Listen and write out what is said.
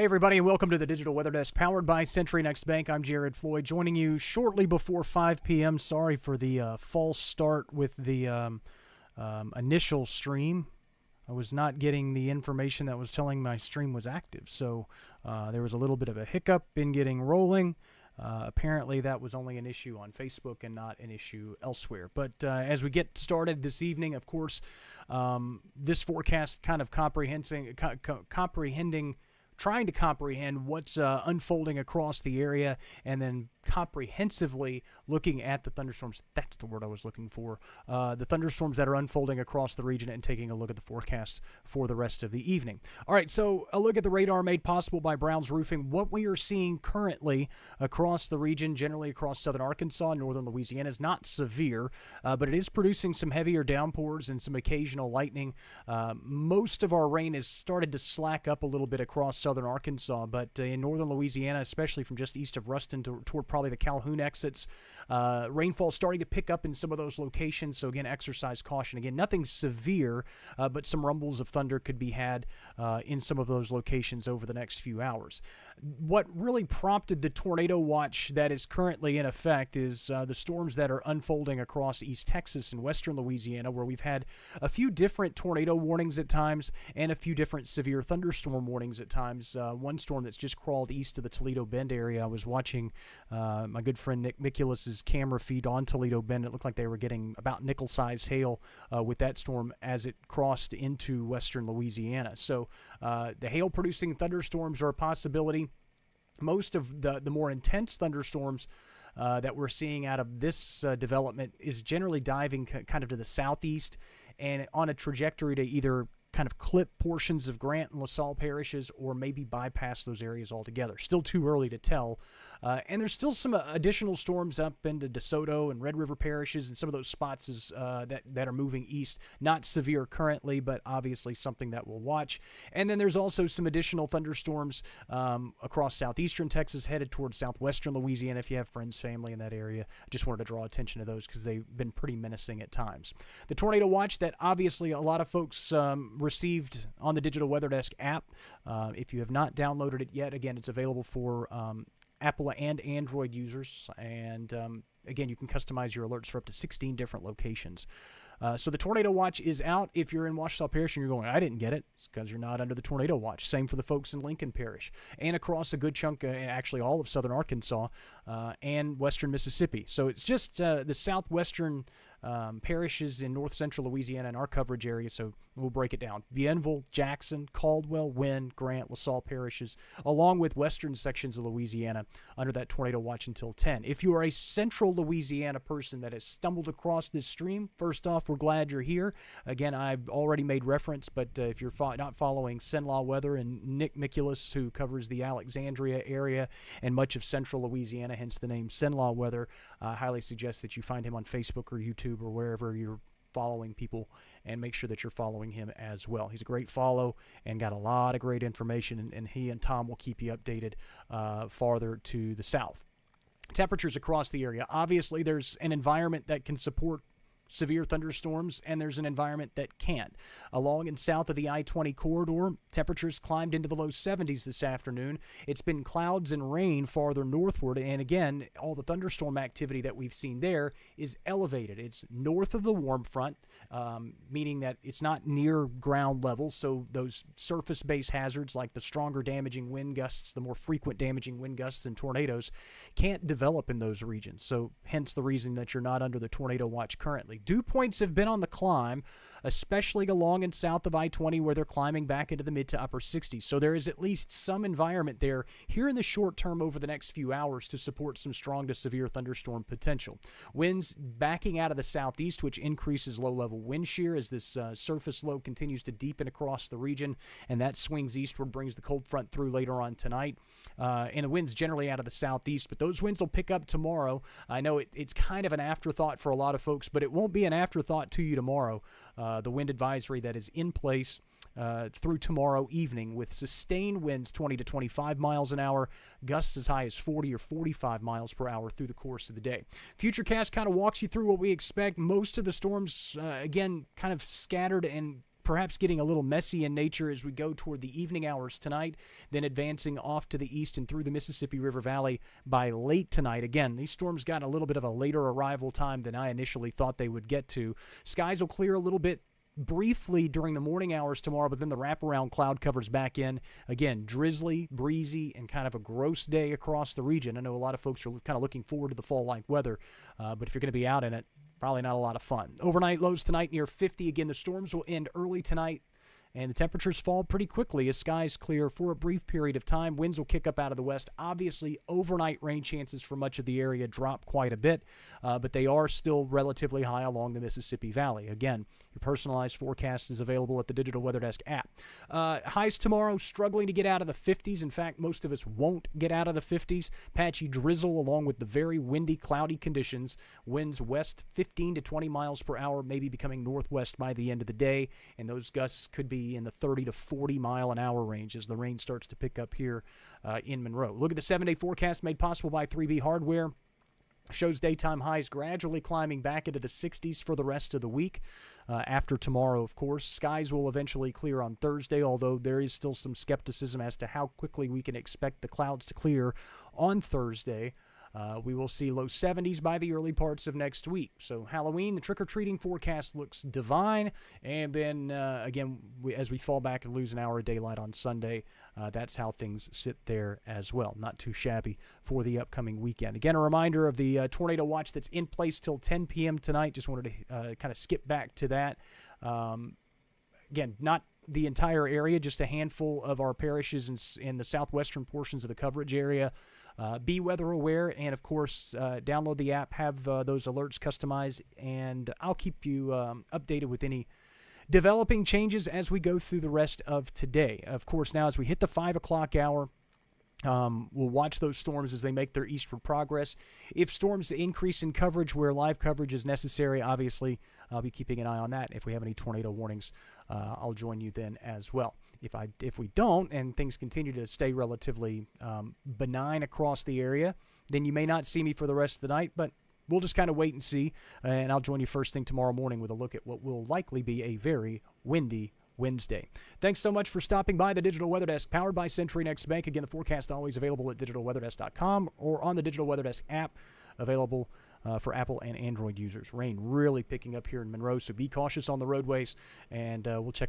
Hey everybody, and welcome to the Digital Weather Desk powered by Century Next Bank. I'm Jared Floyd, joining you shortly before 5 p.m. Sorry for the false start with the initial stream. I was not getting the information that was telling my stream was active, so there was a little bit of a hiccup in getting rolling. Apparently that was only an issue on Facebook and not an issue elsewhere. But as we get started this evening, of course, this forecast kind of trying to comprehend what's unfolding across the area, and then comprehensively looking at the thunderstorms. That's the word I was looking for. The thunderstorms that are unfolding across the region, and taking a look at the forecast for the rest of the evening. All right, so a look at the radar made possible by Brown's Roofing. What we are seeing currently across the region, generally across southern Arkansas, northern Louisiana, is not severe, but it is producing some heavier downpours and some occasional lightning. Most of our rain has started to slack up a little bit across southern Arkansas, but in northern Louisiana, especially from just east of Ruston toward probably the Calhoun exits, rainfall starting to pick up in some of those locations. So again, exercise caution. Again, nothing severe, but some rumbles of thunder could be had in some of those locations over the next few hours. What really prompted the tornado watch that is currently in effect is the storms that are unfolding across East Texas and western Louisiana, where we've had a few different tornado warnings at times and a few different severe thunderstorm warnings at times. One storm that's just crawled east of the Toledo Bend area. I was watching my good friend Nick Mikulas's camera feed on Toledo Bend. It looked like they were getting about nickel-sized hail with that storm as it crossed into western Louisiana. So the hail-producing thunderstorms are a possibility. Most of the more intense thunderstorms that we're seeing out of this development is generally diving kind of to the southeast and on a trajectory to either kind of clip portions of Grant and LaSalle parishes, or maybe bypass those areas altogether. Still too early to tell. And there's still some additional storms up into DeSoto and Red River parishes, and some of those spots that are moving east. Not severe currently, but obviously something that we'll watch. And then there's also some additional thunderstorms across southeastern Texas, headed towards southwestern Louisiana. If you have friends, family in that area, I just wanted to draw attention to those because they've been pretty menacing at times. The tornado watch that obviously a lot of folks received on the Digital Weather Desk app. If you have not downloaded it yet, again, it's available for Apple and Android users. And again, you can customize your alerts for up to 16 different locations. So the tornado watch is out. If you're in Ouachita Parish and you're going, I didn't get it, it's because you're not under the tornado watch. Same for the folks in Lincoln Parish and across a good chunk, actually all of southern Arkansas and western Mississippi. So it's just the southwestern parishes in north central Louisiana in our coverage area. So we'll break it down. Bienville, Jackson, Caldwell, Wynn, Grant, LaSalle parishes, along with western sections of Louisiana under that tornado watch until 10. If you are a central Louisiana person that has stumbled across this stream, first off, we're glad you're here. Again, I've already made reference, but if you're not following Cenla Weather and Nick Mikulas, who covers the Alexandria area and much of central Louisiana, hence the name Cenla Weather, I highly suggest that you find him on Facebook or YouTube or wherever you're following people, and make sure that you're following him as well. He's a great follow and got a lot of great information, and he and Tom will keep you updated farther to the south. Temperatures across the area. Obviously, there's an environment that can support severe thunderstorms, and there's an environment that can't. Along and south of the I-20 corridor, temperatures climbed into the low 70s this afternoon. It's been clouds and rain farther northward, and again, all the thunderstorm activity that we've seen there is elevated. It's north of the warm front, meaning that it's not near ground level, so those surface-based hazards like the stronger damaging wind gusts, the more frequent damaging wind gusts and tornadoes, can't develop in those regions. So hence the reason that you're not under the tornado watch currently. Dew points have been on the climb, especially along and south of I-20, where they're climbing back into the mid to upper 60s. So there is at least some environment there here in the short term over the next few hours to support some strong to severe thunderstorm potential. Winds backing out of the southeast, which increases low-level wind shear as this surface low continues to deepen across the region, and that swings eastward, brings the cold front through later on tonight. And the winds generally out of the southeast, but those winds will pick up tomorrow. I know it's kind of an afterthought for a lot of folks, but it won't be an afterthought to you tomorrow. The wind advisory that is in place through tomorrow evening, with sustained winds 20 to 25 miles an hour, gusts as high as 40 or 45 miles per hour through the course of the day. Futurecast kind of walks you through what we expect. Most of the storms, again, kind of scattered and perhaps getting a little messy in nature as we go toward the evening hours tonight, then advancing off to the east and through the Mississippi River Valley by late tonight. Again, these storms got a little bit of a later arrival time than I initially thought they would get to. Skies will clear a little bit briefly during the morning hours tomorrow, but then the wraparound cloud covers back in. Again, drizzly, breezy, and kind of a gross day across the region. I know a lot of folks are kind of looking forward to the fall-like weather, but if you're going to be out in it, probably not a lot of fun. Overnight lows tonight near 50. Again, the storms will end early tonight, and the temperatures fall pretty quickly as skies clear for a brief period of time. Winds will kick up out of the west. Obviously, overnight rain chances for much of the area drop quite a bit, but they are still relatively high along the Mississippi Valley. Again, your personalized forecast is available at the Digital Weather Desk app. Highs tomorrow, struggling to get out of the 50s. In fact, most of us won't get out of the 50s. Patchy drizzle along with the very windy, cloudy conditions. Winds west 15 to 20 miles per hour, maybe becoming northwest by the end of the day, and those gusts could be in the 30 to 40 mile an hour range as the rain starts to pick up here in Monroe. Look at the 7-day forecast made possible by 3B Hardware. Shows daytime highs gradually climbing back into the 60s for the rest of the week. After tomorrow, of course, skies will eventually clear on Thursday, although there is still some skepticism as to how quickly we can expect the clouds to clear on Thursday. We will see low 70s by the early parts of next week. So Halloween, the trick-or-treating forecast looks divine. And then, again, as we fall back and lose an hour of daylight on Sunday, that's how things sit there as well. Not too shabby for the upcoming weekend. Again, a reminder of the tornado watch that's in place till 10 p.m. tonight. Just wanted to kind of skip back to that. Again, not the entire area, just a handful of our parishes in the southwestern portions of the coverage area. Be weather aware, and of course, download the app, have those alerts customized, and I'll keep you updated with any developing changes as we go through the rest of today. Of course, now as we hit the 5 o'clock hour, we'll watch those storms as they make their eastward progress. If storms increase in coverage where live coverage is necessary, obviously, I'll be keeping an eye on that. If we have any tornado warnings, I'll join you then as well. If we don't and things continue to stay relatively benign across the area, then you may not see me for the rest of the night, but we'll just kind of wait and see, and I'll join you first thing tomorrow morning with a look at what will likely be a very windy Wednesday. Thanks so much for stopping by the Digital Weather Desk, powered by CenturyNext Bank. Again, the forecast always available at digitalweatherdesk.com or on the Digital Weather Desk app, available for Apple and Android users. Rain really picking up here in Monroe, so be cautious on the roadways, and we'll check on